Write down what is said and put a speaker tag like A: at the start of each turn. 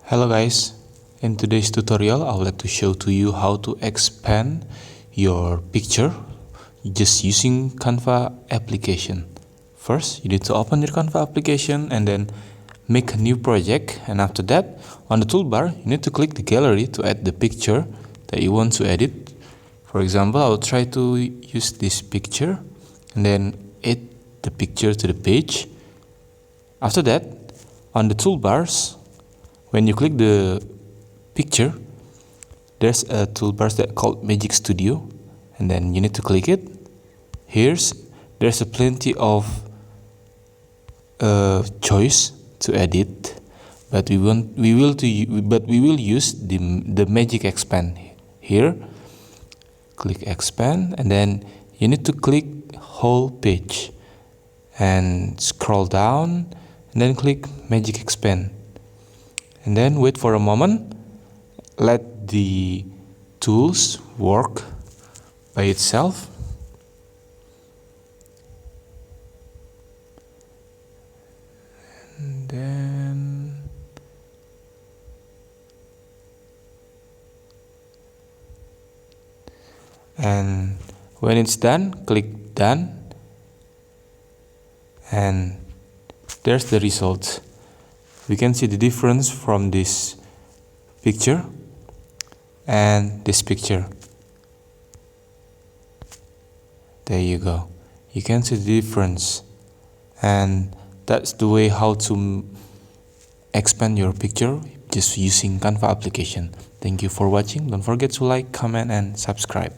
A: Hello guys, in today's tutorial I would like to show to you how to expand your picture just using Canva application. First, you need to open your Canva application and then make a new project, and after that on the toolbar you need to click the gallery to add the picture that you want to edit. For example, I will try to use this picture and then add the picture to the page. After that, on the toolbars, when you click the picture, there's a toolbar that called Magic Studio, and then you need to click it. There's a plenty of choice to edit, but we will use the Magic Expand here. Click Expand, and then you need to click whole page and scroll down, and then click Magic Expand. And then wait for a moment, let the tools work by itself. And when it's done, click Done, and there's the result. We can see the difference from this picture and this picture. There you go. You can see the difference, and that's the way how to expand your picture just using Canva application. Thank you for watching. Don't forget to like, comment, and subscribe.